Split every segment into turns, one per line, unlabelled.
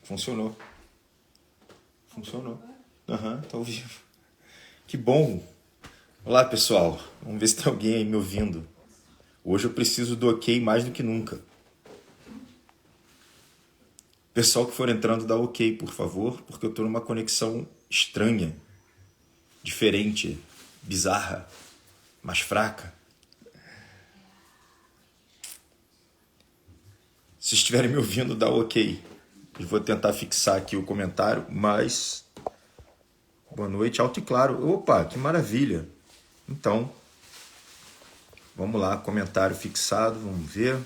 Funcionou. Funcionou. Aham, tá ao vivo. Que bom. Olá, pessoal. Vamos ver se tem alguém aí me ouvindo. Hoje eu preciso do ok mais do que nunca. Pessoal que for entrando, dá ok, por favor, porque eu tô numa conexão estranha, diferente, bizarra, mais fraca. Se estiverem me ouvindo, dá ok. Eu vou tentar fixar aqui o comentário, mas... Boa noite, alto e claro. Opa, que maravilha. Então, vamos lá, comentário fixado, vamos ver.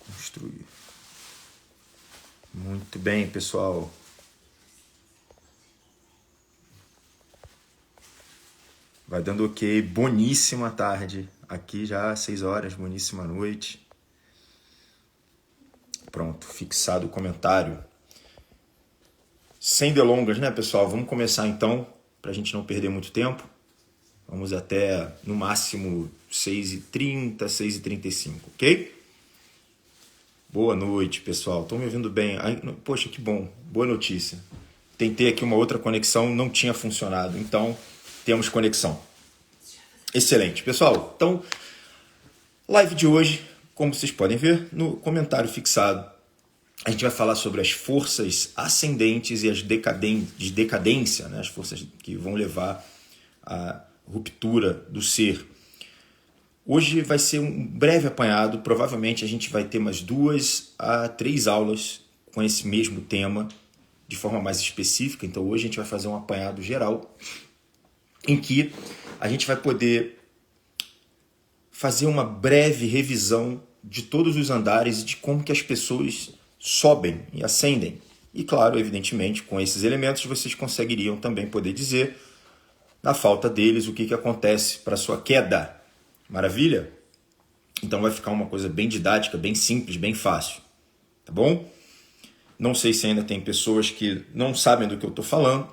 Construir. Muito bem, pessoal. Vai dando ok. Boníssima tarde. Aqui já 6 horas, boníssima noite. Pronto, fixado o comentário. Sem delongas, né, pessoal? Vamos começar então, para a gente não perder muito tempo. Vamos até, no máximo, 6h30, 6h35, ok? Boa noite, pessoal. Estão me ouvindo bem? Ai, poxa, que bom. Boa notícia. Tentei aqui uma outra conexão, não tinha funcionado. Então, temos conexão. Excelente. Pessoal, então, live de hoje, como vocês podem ver no comentário fixado, a gente vai falar sobre as forças ascendentes e as de decadência, né? As forças que vão levar à ruptura do ser. Hoje vai ser um breve apanhado, provavelmente a gente vai ter umas 2 a 3 aulas com esse mesmo tema, de forma mais específica. Então hoje a gente vai fazer um apanhado geral, em que a gente vai poder fazer uma breve revisão de todos os andares e de como que as pessoas sobem e ascendem. E claro, evidentemente, com esses elementos vocês conseguiriam também poder dizer, na falta deles, o que acontece para a sua queda. Maravilha? Então vai ficar uma coisa bem didática, bem simples, bem fácil. Tá bom? Não sei se ainda tem pessoas que não sabem do que eu estou falando,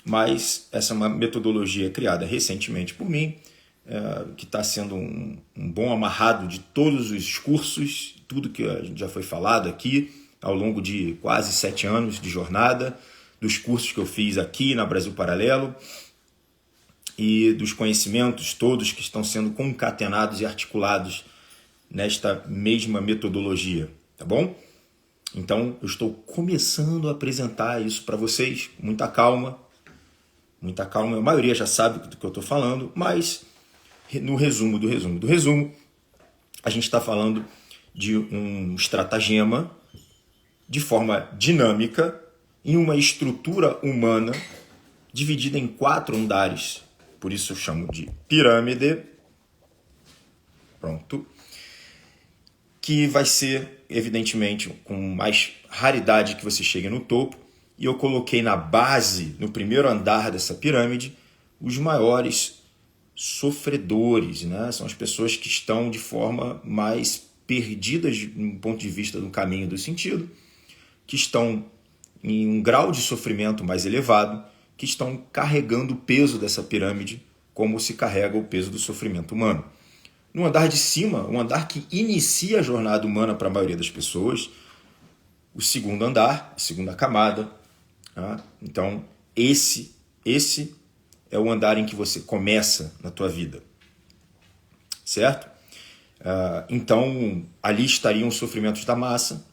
mas essa é uma metodologia criada recentemente por mim, que está sendo um bom amarrado de todos os cursos, tudo que já foi falado aqui, ao longo de quase 7 anos de jornada, dos cursos que eu fiz aqui na Brasil Paralelo, e dos conhecimentos todos que estão sendo concatenados e articulados nesta mesma metodologia, tá bom? Então, eu estou começando a apresentar isso para vocês, muita calma, a maioria já sabe do que eu estou falando, mas no resumo do resumo, a gente está falando de um estratagema de forma dinâmica em uma estrutura humana dividida em 4 andares. Por isso eu chamo de pirâmide. Pronto. Que vai ser, evidentemente, com mais raridade que você chegue no topo. E eu coloquei na base, no primeiro andar dessa pirâmide, os maiores sofredores, né? São as pessoas que estão de forma mais perdidas do ponto de vista do caminho do sentido, que estão em um grau de sofrimento mais elevado, que estão carregando o peso dessa pirâmide como se carrega o peso do sofrimento humano. No andar de cima, um andar que inicia a jornada humana para a maioria das pessoas, o segundo andar, a segunda camada. Tá? Então, esse é o andar em que você começa na tua vida. Certo? Então, ali estariam os sofrimentos da massa.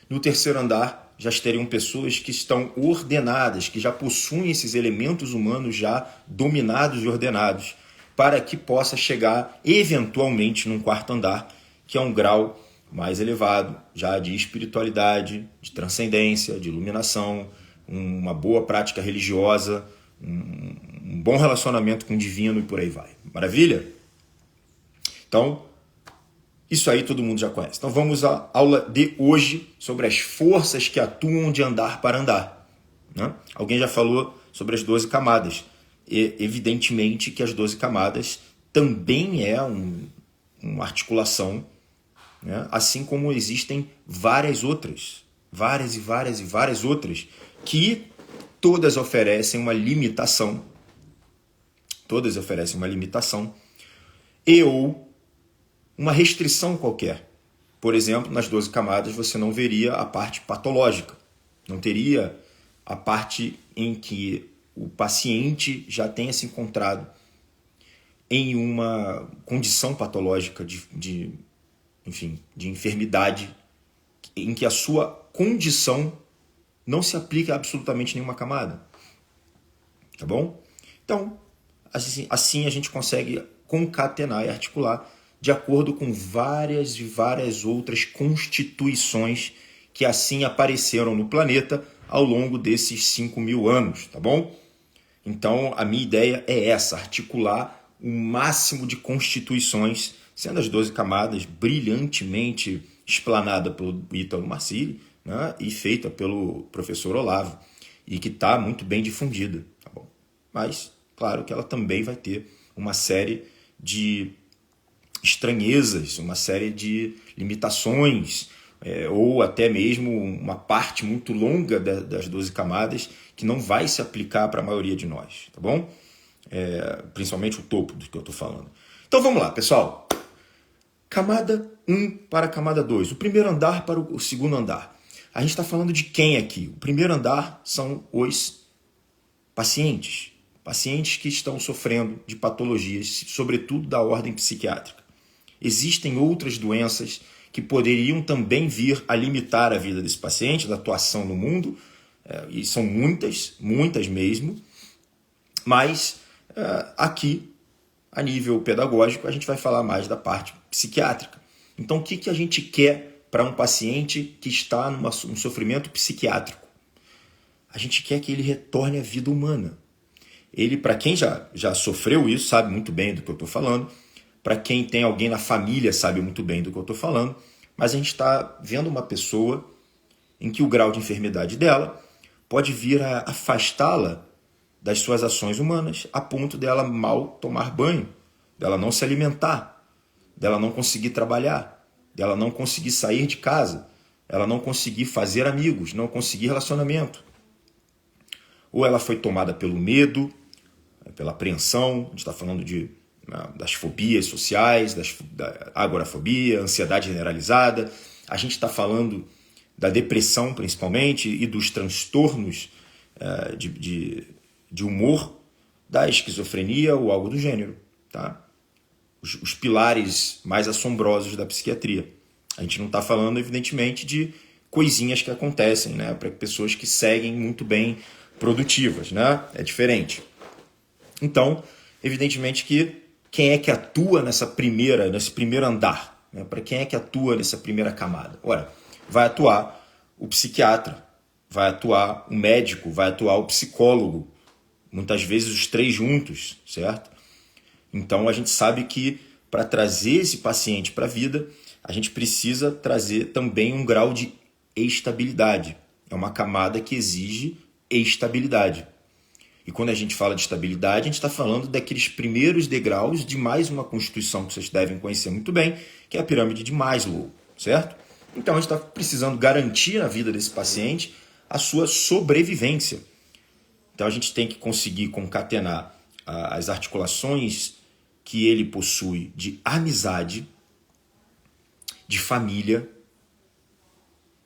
No terceiro andar, já teriam pessoas que estão ordenadas, que já possuem esses elementos humanos já dominados e ordenados, para que possa chegar eventualmente num quarto andar, que é um grau mais elevado, já de espiritualidade, de transcendência, de iluminação, uma boa prática religiosa, um bom relacionamento com o divino e por aí vai. Maravilha? Então, isso aí todo mundo já conhece. Então vamos à aula de hoje sobre as forças que atuam de andar para andar. Né? Alguém já falou sobre as 12 camadas. E, evidentemente que as 12 camadas também é uma articulação, né? Assim como existem várias outras, várias outras, que todas oferecem uma limitação. e ou uma restrição qualquer. Por exemplo, nas 12 camadas você não veria a parte patológica, não teria a parte em que o paciente já tenha se encontrado em uma condição patológica de enfermidade, em que a sua condição não se aplica a absolutamente nenhuma camada. Tá bom? Então, assim a gente consegue concatenar e articular de acordo com várias e várias outras constituições que assim apareceram no planeta ao longo desses 5.000 anos, tá bom? Então, a minha ideia é essa, articular o máximo de constituições, sendo as 12 camadas brilhantemente explanada pelo Ítalo Marcilli, né, e feita pelo professor Olavo, e que está muito bem difundida, tá bom? Mas, claro que ela também vai ter uma série de estranhezas, uma série de limitações, ou até mesmo uma parte muito longa das 12 camadas que não vai se aplicar para a maioria de nós, tá bom? Principalmente o topo do que eu estou falando. Então vamos lá, pessoal. Camada 1 para a camada 2, o primeiro andar para o segundo andar. A gente está falando de quem aqui? O primeiro andar são os pacientes que estão sofrendo de patologias, sobretudo da ordem psiquiátrica. Existem outras doenças que poderiam também vir a limitar a vida desse paciente, da atuação no mundo, e são muitas mesmo, mas aqui, a nível pedagógico, a gente vai falar mais da parte psiquiátrica. Então, o que a gente quer para um paciente que está num sofrimento psiquiátrico? A gente quer que ele retorne à vida humana. Ele, para quem já sofreu isso, sabe muito bem do que eu estou falando. Para quem tem alguém na família, sabe muito bem do que eu estou falando. Mas a gente está vendo uma pessoa em que o grau de enfermidade dela pode vir a afastá-la das suas ações humanas, a ponto dela mal tomar banho, dela não se alimentar, dela não conseguir trabalhar, dela não conseguir sair de casa, ela não conseguir fazer amigos, não conseguir relacionamento. Ou ela foi tomada pelo medo, pela apreensão, a gente está falando das fobias sociais, da agorafobia, ansiedade generalizada, a gente está falando da depressão principalmente e dos transtornos de humor, da esquizofrenia ou algo do gênero, tá? Os pilares mais assombrosos da psiquiatria. A gente não está falando, evidentemente, de coisinhas que acontecem, né, para pessoas que seguem muito bem produtivas, né? É diferente. Então, evidentemente que quem é que atua nesse primeiro andar? Né? Para quem é que atua nessa primeira camada? Ora, vai atuar o psiquiatra, vai atuar o médico, vai atuar o psicólogo, muitas vezes os três juntos, certo? Então a gente sabe que para trazer esse paciente para a vida, a gente precisa trazer também um grau de estabilidade. É uma camada que exige estabilidade. E quando a gente fala de estabilidade, a gente está falando daqueles primeiros degraus de mais uma constituição que vocês devem conhecer muito bem, que é a pirâmide de Maslow, certo? Então a gente está precisando garantir na vida desse paciente a sua sobrevivência. Então a gente tem que conseguir concatenar as articulações que ele possui de amizade, de família,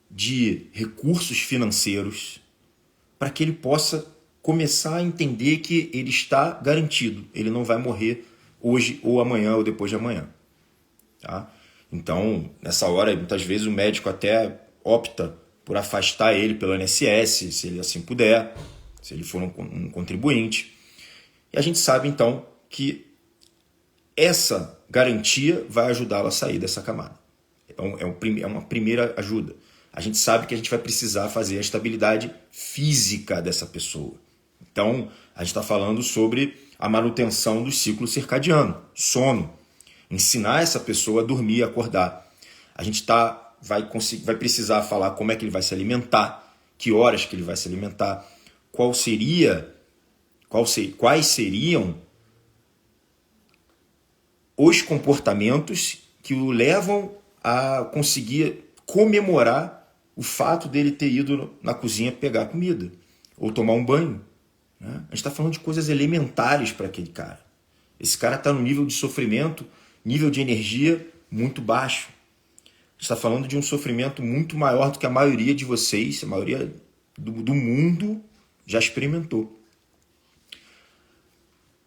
de recursos financeiros, para que ele possa começar a entender que ele está garantido, ele não vai morrer hoje ou amanhã ou depois de amanhã. Tá? Então, nessa hora, muitas vezes o médico até opta por afastar ele pelo INSS, se ele assim puder, se ele for um contribuinte. E a gente sabe, então, que essa garantia vai ajudá-lo a sair dessa camada. É uma primeira ajuda. A gente sabe que a gente vai precisar fazer a estabilidade física dessa pessoa. Então, a gente está falando sobre a manutenção do ciclo circadiano, sono. Ensinar essa pessoa a dormir e acordar. A gente vai precisar falar como é que ele vai se alimentar, que horas que ele vai se alimentar, quais seriam os comportamentos que o levam a conseguir comemorar o fato dele ter ido na cozinha pegar comida ou tomar um banho. Né? A gente está falando de coisas elementares para aquele cara. Esse cara está num nível de sofrimento nível de energia muito baixo. Está falando de um sofrimento muito maior do que a maioria de vocês, a maioria do mundo já experimentou.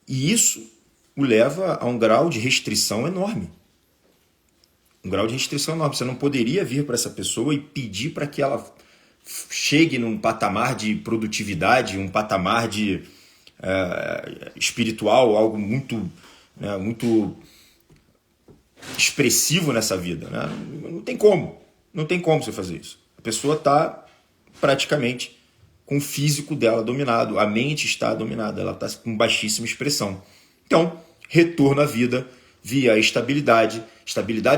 E isso o leva a um grau de restrição enorme. Um grau de restrição enorme. Você não poderia vir para essa pessoa e pedir para que ela chegue num patamar de produtividade, um patamar de espiritual, algo muito, muito expressivo nessa vida. Né? Não tem como. Não tem como você fazer isso. A pessoa está praticamente com o físico dela dominado, a mente está dominada, ela está com baixíssima expressão. Então, retorno à vida via estabilidade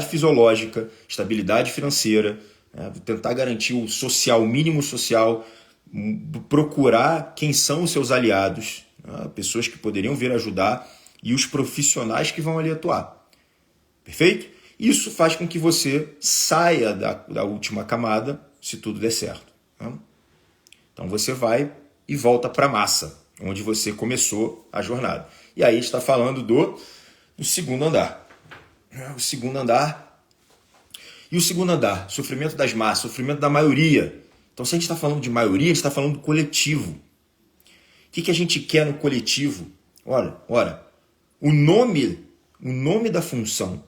fisiológica, estabilidade financeira, tentar garantir o social, o mínimo social, procurar quem são os seus aliados, pessoas que poderiam vir ajudar e os profissionais que vão ali atuar. Perfeito? Isso faz com que você saia da última camada, se tudo der certo. Então você vai e volta para a massa, onde você começou a jornada. E aí está falando do segundo andar. O segundo andar. E o segundo andar, sofrimento das massas, sofrimento da maioria. Então se a gente está falando de maioria, a gente está falando do coletivo. O que a gente quer no coletivo? Ora, o nome da função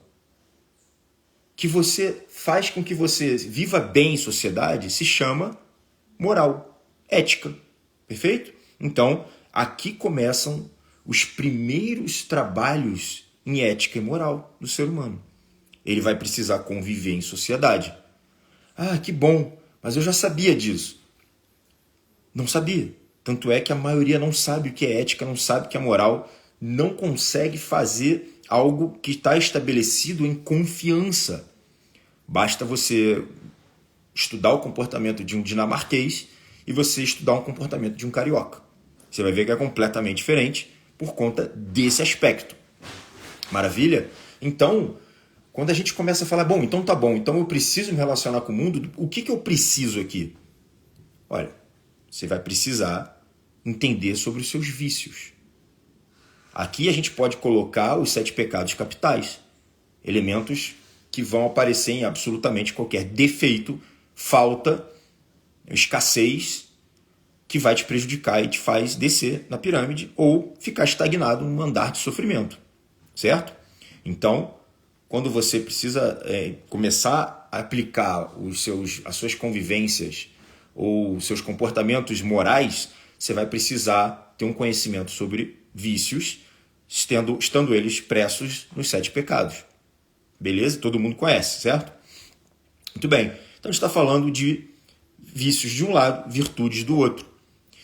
que você faz com que você viva bem em sociedade se chama moral, ética. Perfeito? Então, aqui começam os primeiros trabalhos em ética e moral do ser humano. Ele vai precisar conviver em sociedade. Ah, que bom, mas eu já sabia disso. Não sabia. Tanto é que a maioria não sabe o que é ética, não sabe o que é moral, não consegue fazer algo que está estabelecido em confiança. Basta você estudar o comportamento de um dinamarquês e você estudar o comportamento de um carioca. Você vai ver que é completamente diferente por conta desse aspecto. Maravilha? Então, quando a gente começa a falar, bom, então tá bom, então eu preciso me relacionar com o mundo, o que eu preciso aqui? Olha, você vai precisar entender sobre os seus vícios. Aqui a gente pode colocar os 7 pecados capitais, elementos que vão aparecer em absolutamente qualquer defeito, falta, escassez, que vai te prejudicar e te faz descer na pirâmide ou ficar estagnado num andar de sofrimento, certo? Então, quando você precisa começar a aplicar as suas convivências ou seus comportamentos morais, você vai precisar ter um conhecimento sobre vícios, estando eles expressos nos 7 pecados. Beleza? Todo mundo conhece, certo? Muito bem. Então a gente está falando de vícios de um lado, virtudes do outro.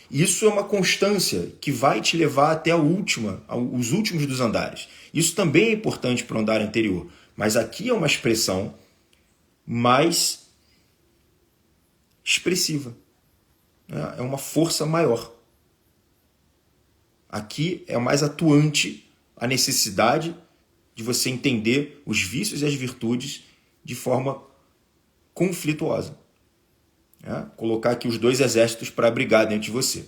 Isso é uma constância que vai te levar até os últimos dos andares. Isso também é importante para o andar anterior, mas aqui é uma expressão mais expressiva. É uma força maior. Aqui é mais atuante a necessidade de você entender os vícios e as virtudes de forma conflituosa. Colocar aqui os 2 exércitos para brigar dentro de você.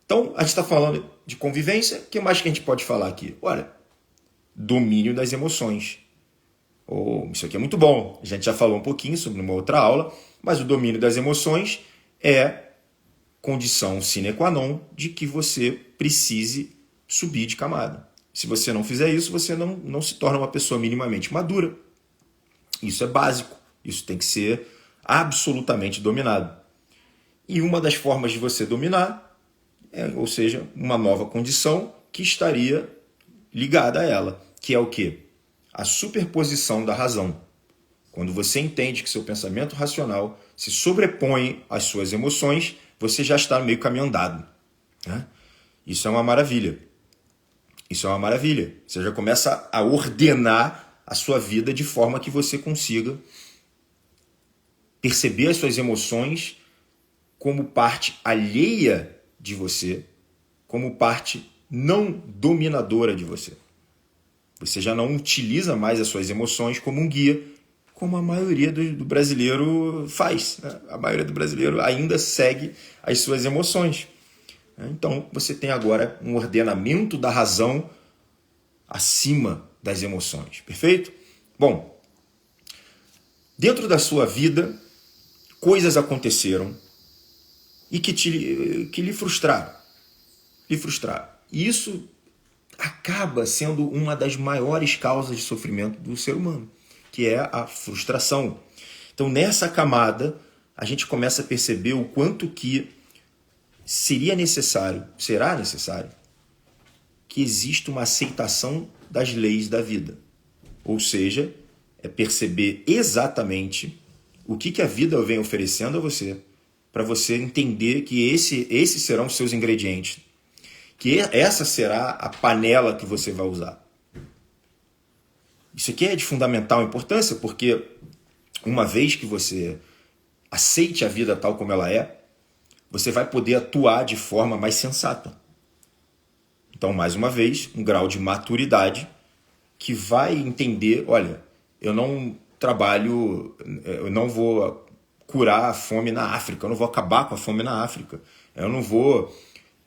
Então, a gente está falando de convivência. O que mais que a gente pode falar aqui? Olha, domínio das emoções. Isso aqui é muito bom. A gente já falou um pouquinho sobre uma outra aula, mas o domínio das emoções é condição sine qua non de que você precise subir de camada. Se você não fizer isso, você não se torna uma pessoa minimamente madura. Isso é básico. Isso tem que ser absolutamente dominado. E uma das formas de você dominar, ou seja, uma nova condição que estaria ligada a ela, que é o quê? A superposição da razão. Quando você entende que seu pensamento racional se sobrepõe às suas emoções, você já está no meio caminho andado. Isso é uma maravilha. Isso é uma maravilha. Você já começa a ordenar a sua vida de forma que você consiga perceber as suas emoções como parte alheia de você, como parte não dominadora de você. Você já não utiliza mais as suas emoções como um guia, como a maioria do brasileiro faz. A maioria do brasileiro ainda segue as suas emoções. Então, você tem agora um ordenamento da razão acima das emoções, perfeito? Bom, dentro da sua vida, coisas aconteceram e que lhe frustraram. E isso acaba sendo uma das maiores causas de sofrimento do ser humano, que é a frustração. Então, nessa camada, a gente começa a perceber o quanto que será necessário que exista uma aceitação das leis da vida. Ou seja, é perceber exatamente o que a vida vem oferecendo a você, para você entender que esses serão os seus ingredientes, que essa será a panela que você vai usar. Isso aqui é de fundamental importância, porque uma vez que você aceite a vida tal como ela é, você vai poder atuar de forma mais sensata. Então, mais uma vez, um grau de maturidade que vai entender, olha, eu não vou curar a fome na África, eu não vou acabar com a fome na África, eu não vou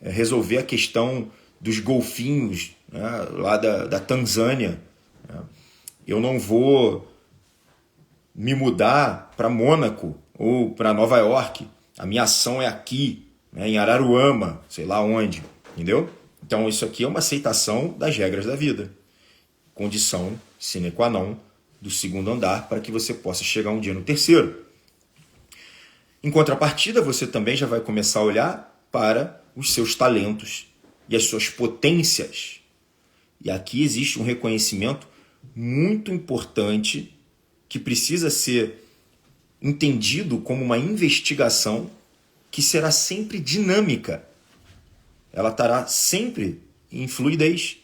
resolver a questão dos golfinhos, né, lá da Tanzânia, né? Eu não vou me mudar para Mônaco ou para Nova York, a minha ação é aqui, né, em Araruama, sei lá onde, entendeu? Então isso aqui é uma aceitação das regras da vida, condição sine qua non do segundo andar para que você possa chegar um dia no terceiro. Em contrapartida, você também já vai começar a olhar para os seus talentos e as suas potências. E aqui existe um reconhecimento muito importante que precisa ser entendido como uma investigação que será sempre dinâmica. Ela estará sempre em fluidez.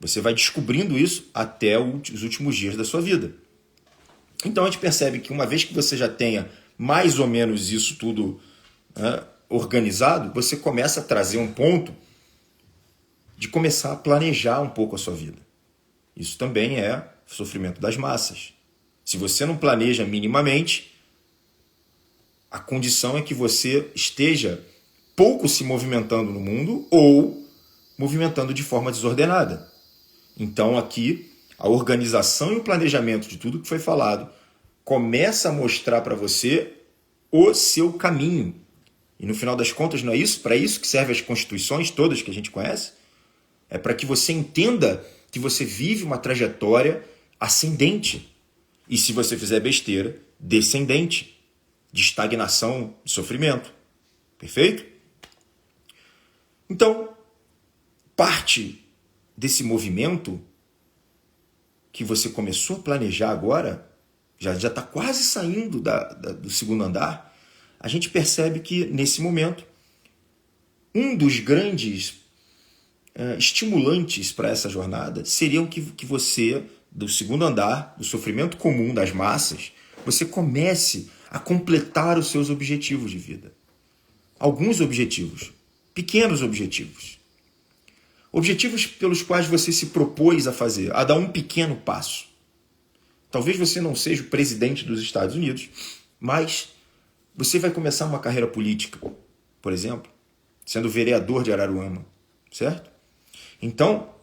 Você vai descobrindo isso até os últimos dias da sua vida. Então a gente percebe que uma vez que você já tenha mais ou menos isso tudo, né, organizado, você começa a trazer um ponto de começar a planejar um pouco a sua vida. Isso também é sofrimento das massas. Se você não planeja minimamente, a condição é que você esteja pouco se movimentando no mundo ou movimentando de forma desordenada. Então aqui, a organização e o planejamento de tudo que foi falado começa a mostrar para você o seu caminho. E no final das contas, não é isso? Para isso que servem as constituições todas que a gente conhece? É para que você entenda que você vive uma trajetória ascendente. E se você fizer besteira, descendente, de estagnação, de sofrimento. Perfeito? Então, parte desse movimento que você começou a planejar agora, já está quase saindo do segundo andar, a gente percebe que, nesse momento, um dos grandes estimulantes para essa jornada seriam que você, do segundo andar, do sofrimento comum das massas, você comece a completar os seus objetivos de vida. Alguns objetivos, pequenos objetivos. Objetivos pelos quais você se propôs a fazer, a dar um pequeno passo. Talvez você não seja o presidente dos Estados Unidos, mas você vai começar uma carreira política, por exemplo, sendo vereador de Araruama, certo? Então,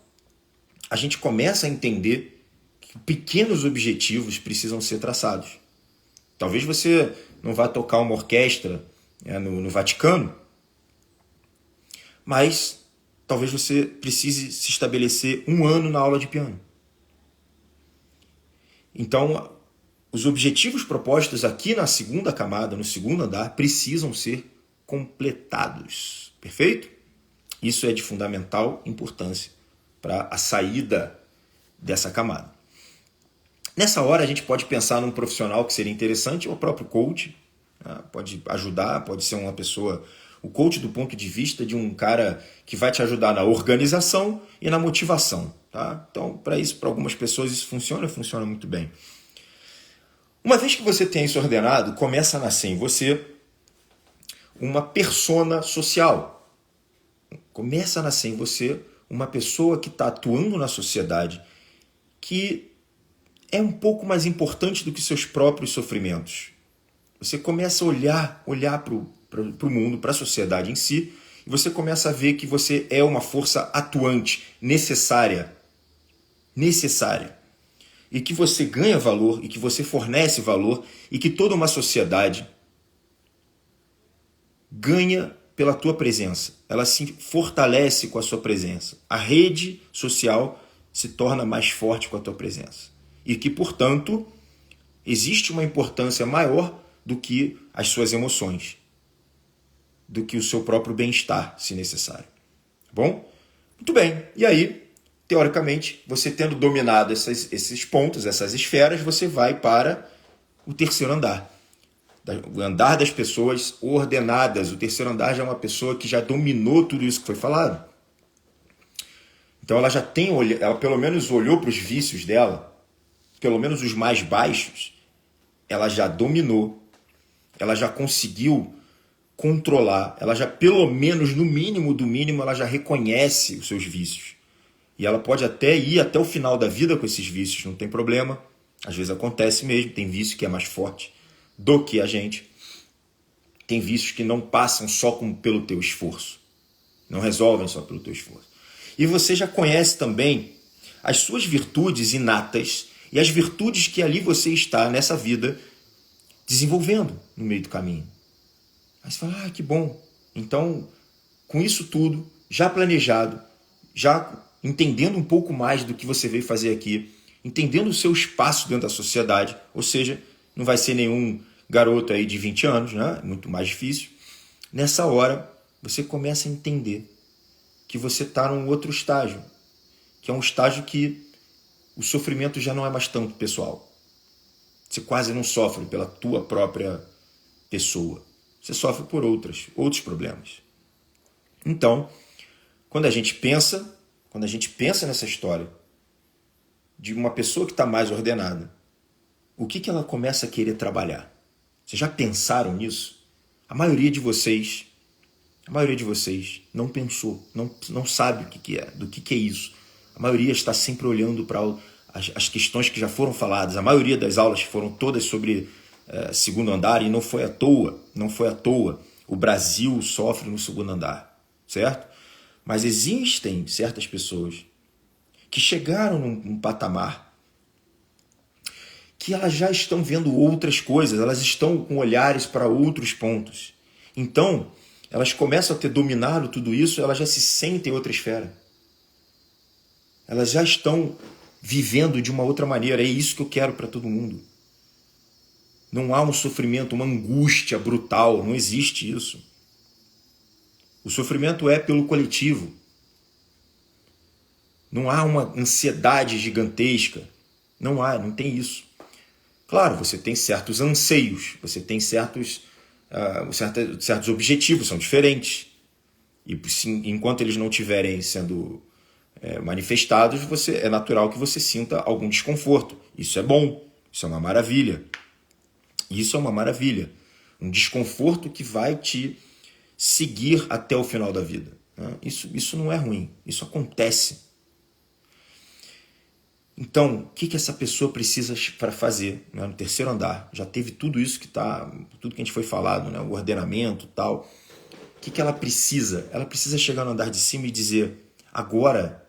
a gente começa a entender que pequenos objetivos precisam ser traçados. Talvez você não vá tocar uma orquestra no Vaticano, mas talvez você precise se estabelecer 1 ano na aula de piano. Então, os objetivos propostos aqui na segunda camada, no segundo andar, precisam ser completados. Perfeito? Isso é de fundamental importância para a saída dessa camada. Nessa hora, a gente pode pensar num profissional que seria interessante, ou o próprio coach, né? Pode ajudar, pode ser uma pessoa, o coach do ponto de vista de um cara que vai te ajudar na organização e na motivação. Tá? Então, para algumas pessoas isso funciona muito bem. Uma vez que você tem isso ordenado, começa a nascer em você uma persona social. Começa a nascer em você uma pessoa que está atuando na sociedade, que é um pouco mais importante do que seus próprios sofrimentos. Você começa a olhar para o mundo, para a sociedade em si, e você começa a ver que você é uma força atuante, necessária. necessária, e que você ganha valor, e que você fornece valor, e que toda uma sociedade ganha pela tua presença. Ela se fortalece com a sua presença. A rede social se torna mais forte com a tua presença. E que, portanto, existe uma importância maior do que as suas emoções, do que o seu próprio bem-estar, se necessário. Tá bom? Muito bem. E aí, teoricamente, você tendo dominado esses pontos, essas esferas, você vai para o terceiro andar. O andar das pessoas ordenadas. O terceiro andar já é uma pessoa que já dominou tudo isso que foi falado. Então ela já tem, ela pelo menos olhou para os vícios dela, pelo menos os mais baixos, ela já dominou, ela já conseguiu controlar, ela já pelo menos, no mínimo do mínimo, ela já reconhece os seus vícios. E ela pode até ir até o final da vida com esses vícios, não tem problema. Às vezes acontece mesmo, tem vício que é mais forte do que a gente. Tem vícios que não passam só pelo teu esforço, não resolvem só pelo teu esforço. E você já conhece também as suas virtudes inatas e as virtudes que ali você está nessa vida desenvolvendo no meio do caminho. Aí você fala, que bom. Então, com isso tudo, já planejado, já entendendo um pouco mais do que você veio fazer aqui, entendendo o seu espaço dentro da sociedade, ou seja, não vai ser nenhum garoto aí de 20 anos, né? Muito mais difícil. Nessa hora, você começa a entender que você está num outro estágio, que é um estágio que o sofrimento já não é mais tanto pessoal. Você quase não sofre pela tua própria pessoa. Você sofre por outros problemas. Então, quando a gente pensa nessa história de uma pessoa que está mais ordenada, o que ela começa a querer trabalhar? Vocês já pensaram nisso? A maioria de vocês não pensou, não sabe o que é, do que é isso. A maioria está sempre olhando para as questões que já foram faladas. A maioria das aulas foram todas sobre segundo andar e não foi à toa. O Brasil sofre no segundo andar, certo? Mas existem certas pessoas que chegaram num patamar que elas já estão vendo outras coisas, elas estão com olhares para outros pontos. Então, elas começam a ter dominado tudo isso, elas já se sentem em outra esfera. Elas já estão vivendo de uma outra maneira. É isso que eu quero para todo mundo. Não há um sofrimento, uma angústia brutal. Não existe isso. O sofrimento é pelo coletivo. Não há uma ansiedade gigantesca. Não tem isso. Claro, você tem certos anseios, você tem certos objetivos, são diferentes. E enquanto eles não estiverem sendo manifestados, é natural que você sinta algum desconforto. Isso é bom, isso é uma maravilha. Isso é uma maravilha. Um desconforto que vai te seguir até o final da vida. Isso não é ruim, isso acontece. Então, o que essa pessoa precisa para fazer, né? No terceiro andar? Já teve tudo isso tudo que a gente foi falado, né? O ordenamento e tal. O que ela precisa? Ela precisa chegar no andar de cima e dizer: agora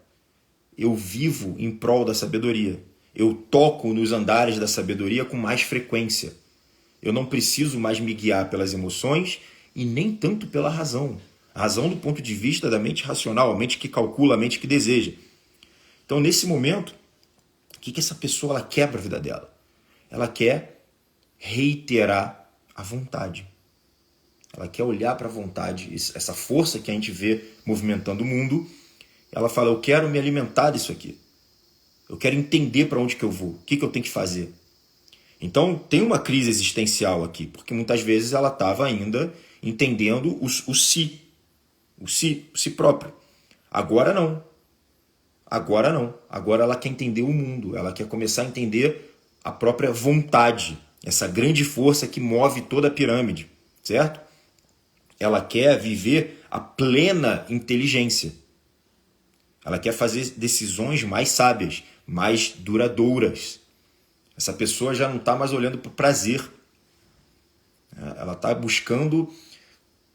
eu vivo em prol da sabedoria. Eu toco nos andares da sabedoria com mais frequência. Eu não preciso mais me guiar pelas emoções e nem tanto pela razão. A razão do ponto de vista da mente racional, a mente que calcula, a mente que deseja. Então, nesse momento, o que essa pessoa ela quer para a vida dela? Ela quer reiterar a vontade. Ela quer olhar para a vontade, essa força que a gente vê movimentando o mundo. Ela fala, eu quero me alimentar disso aqui. Eu quero entender para onde que eu vou, o que eu tenho que fazer. Então, tem uma crise existencial aqui, porque muitas vezes ela estava ainda entendendo o si próprio. Agora não. Agora ela quer entender o mundo, ela quer começar a entender a própria vontade, essa grande força que move toda a pirâmide, certo? Ela quer viver a plena inteligência. Ela quer fazer decisões mais sábias, mais duradouras. Essa pessoa já não está mais olhando para o prazer. Ela está buscando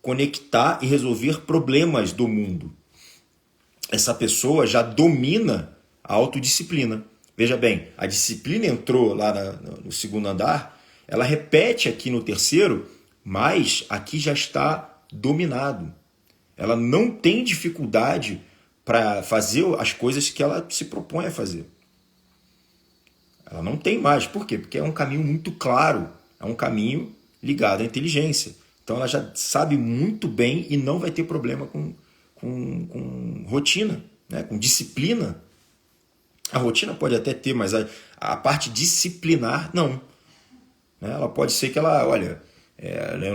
conectar e resolver problemas do mundo. Essa pessoa já domina a autodisciplina. Veja bem, a disciplina entrou lá no segundo andar, ela repete aqui no terceiro, mas aqui já está dominado. Ela não tem dificuldade para fazer as coisas que ela se propõe a fazer. Ela não tem mais. Por quê? Porque é um caminho muito claro, é um caminho ligado à inteligência. Então ela já sabe muito bem e não vai ter problema com rotina, né? Com disciplina. A rotina pode até ter, mas a parte disciplinar, não. Ela pode ser que ela, olha,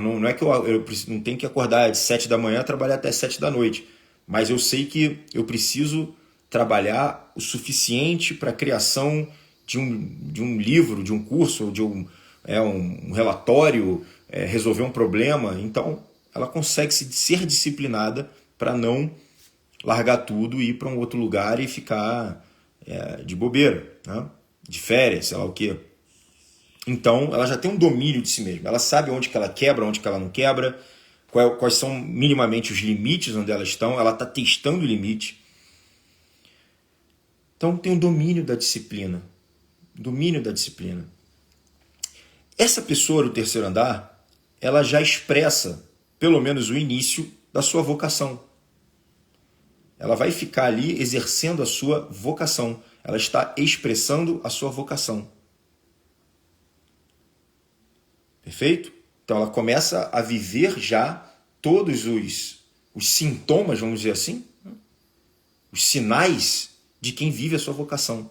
não é que eu não tenho que acordar de 7 da manhã e trabalhar até 7 da noite, mas eu sei que eu preciso trabalhar o suficiente para a criação de um livro, de um curso, de um relatório, resolver um problema. Então, ela consegue ser disciplinada para não largar tudo e ir para um outro lugar e ficar de bobeira, né? De férias, sei lá o quê. Então, ela já tem um domínio de si mesma. Ela sabe onde que ela quebra, onde que ela não quebra, quais são minimamente os limites onde ela está. Ela está testando o limite. Então, tem um domínio da disciplina. Domínio da disciplina. Essa pessoa do terceiro andar, ela já expressa, pelo menos, o início da sua vocação. Ela vai ficar ali exercendo a sua vocação. Ela está expressando a sua vocação. Perfeito? Então ela começa a viver já todos os sintomas, vamos dizer assim, os sinais de quem vive a sua vocação.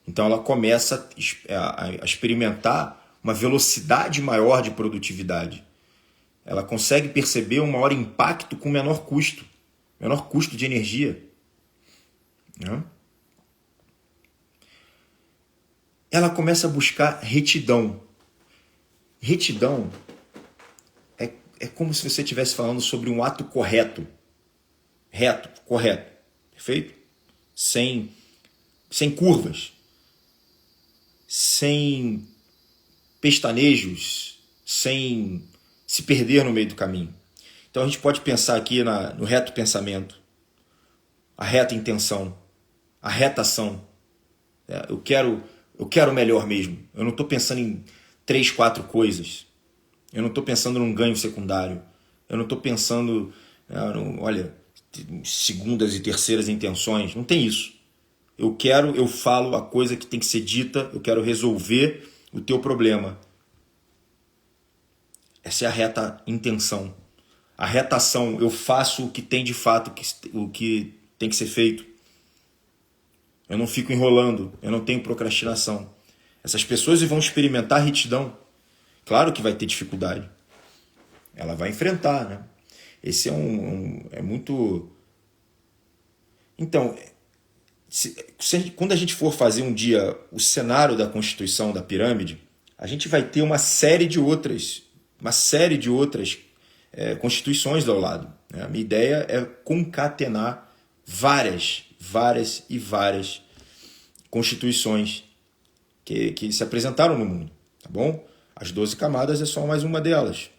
Então ela começa a experimentar uma velocidade maior de produtividade. Ela consegue perceber um maior impacto com menor custo de energia. Né? Ela começa a buscar retidão. Retidão é como se você estivesse falando sobre um ato correto. Reto, correto. Perfeito? Sem curvas. Sem pestanejos. Sem se perder no meio do caminho. Então a gente pode pensar aqui no reto pensamento. A reta intenção. A reta ação. Eu quero o melhor mesmo. Eu não estou pensando em 3, 4 coisas. Eu não estou pensando num ganho secundário. Eu não estou pensando, segundas e terceiras intenções. Não tem isso. Eu falo a coisa que tem que ser dita, eu quero resolver o teu problema. Essa é a reta intenção. A reta ação, eu faço o que tem de fato, o que tem que ser feito. Eu não fico enrolando, eu não tenho procrastinação. Essas pessoas vão experimentar retidão. Claro que vai ter dificuldade. Ela vai enfrentar, né? Esse é muito... Então, quando a gente for fazer um dia o cenário da constituição da pirâmide, a gente vai ter uma série de outras constituições ao lado. Né? A minha ideia é concatenar várias constituições que se apresentaram no mundo, tá bom? As 12 camadas é só mais uma delas.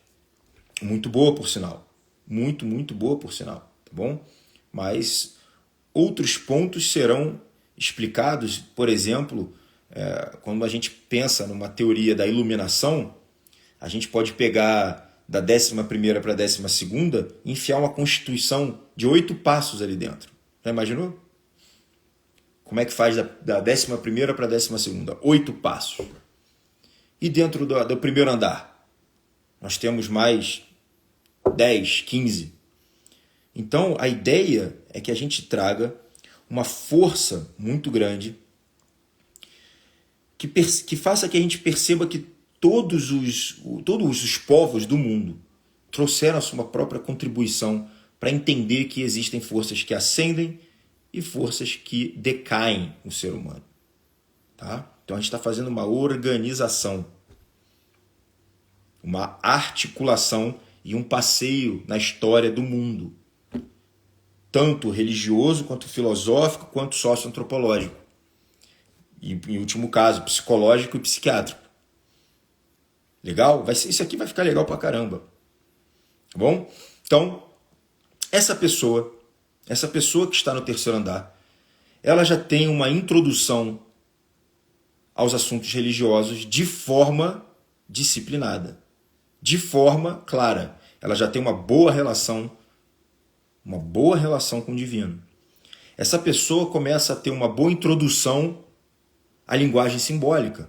Muito boa, por sinal. Muito boa, por sinal, tá bom? Mas outros pontos serão explicados, por exemplo, quando a gente pensa numa teoria da iluminação, a gente pode pegar da 11ª para a 12ª e enfiar uma constituição de 8 passos ali dentro. Já imaginou? Como é que faz da 11ª para a 12ª? 8 passos. E dentro do primeiro andar? Nós temos mais 10, 15. Então, a ideia é que a gente traga uma força muito grande que faça que a gente perceba que todos os povos do mundo trouxeram a sua própria contribuição para entender que existem forças que ascendem e forças que decaem no ser humano. Tá? Então a gente está fazendo uma organização, uma articulação e um passeio na história do mundo, tanto religioso, quanto filosófico, quanto socioantropológico. E, em último caso, psicológico e psiquiátrico. Legal? Isso aqui vai ficar legal pra caramba. Tá bom? Então, essa pessoa que está no terceiro andar, ela já tem uma introdução aos assuntos religiosos de forma disciplinada, de forma clara. Ela já tem uma boa relação com o divino. Essa pessoa começa a ter uma boa introdução à linguagem simbólica.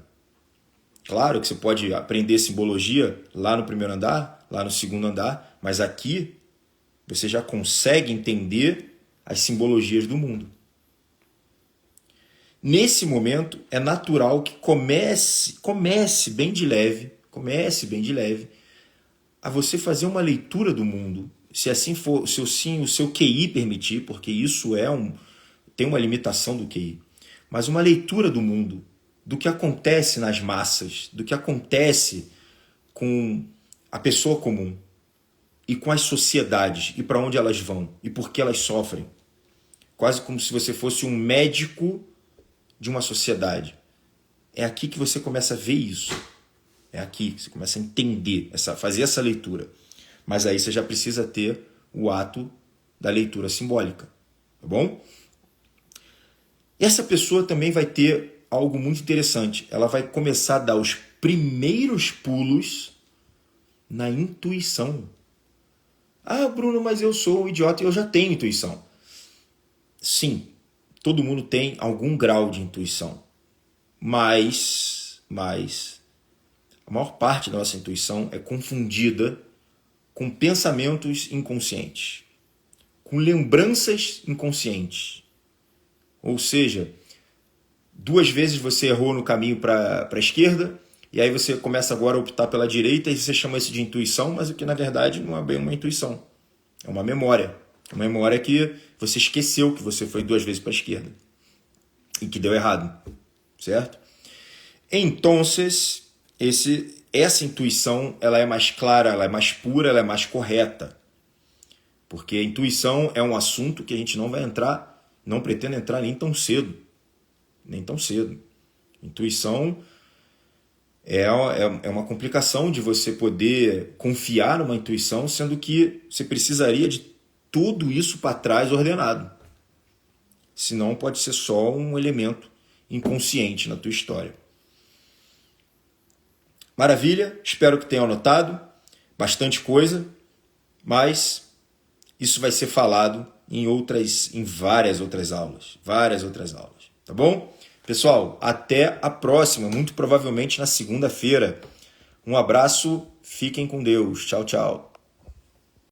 Claro que você pode aprender simbologia lá no primeiro andar, lá no segundo andar, mas aqui você já consegue entender as simbologias do mundo. Nesse momento, é natural que comece bem de leve, a você fazer uma leitura do mundo, se assim for, o seu QI permitir, porque isso tem uma limitação do QI, mas uma leitura do mundo, do que acontece nas massas, do que acontece com a pessoa comum e com as sociedades, e para onde elas vão, e por que elas sofrem. Quase como se você fosse um médico de uma sociedade. É aqui que você começa a ver isso. É aqui que você começa a entender, fazer essa leitura. Mas aí você já precisa ter o ato da leitura simbólica. Tá bom? Essa pessoa também vai ter algo muito interessante. Ela vai começar a dar os primeiros pulos na intuição. Ah, Bruno, mas eu sou um idiota e eu já tenho intuição. Sim, todo mundo tem algum grau de intuição. Mas a maior parte da nossa intuição é confundida com pensamentos inconscientes, com lembranças inconscientes. Ou seja, 2 vezes você errou no caminho para a esquerda, e aí você começa agora a optar pela direita e você chama isso de intuição, mas o que na verdade não é bem uma intuição. É uma memória. Uma memória que você esqueceu que você foi 2 vezes para a esquerda e que deu errado, certo? Então, essa intuição ela é mais clara, ela é mais pura, ela é mais correta. Porque a intuição é um assunto que a gente não vai entrar, não pretende entrar nem tão cedo. Nem tão cedo. Intuição é uma complicação de você poder confiar numa intuição, sendo que você precisaria de tudo isso para trás ordenado. Senão pode ser só um elemento inconsciente na tua história. Maravilha, espero que tenham anotado bastante coisa, mas isso vai ser falado em várias outras aulas, tá bom? Pessoal, até a próxima, muito provavelmente na segunda-feira. Um abraço, fiquem com Deus. Tchau, tchau.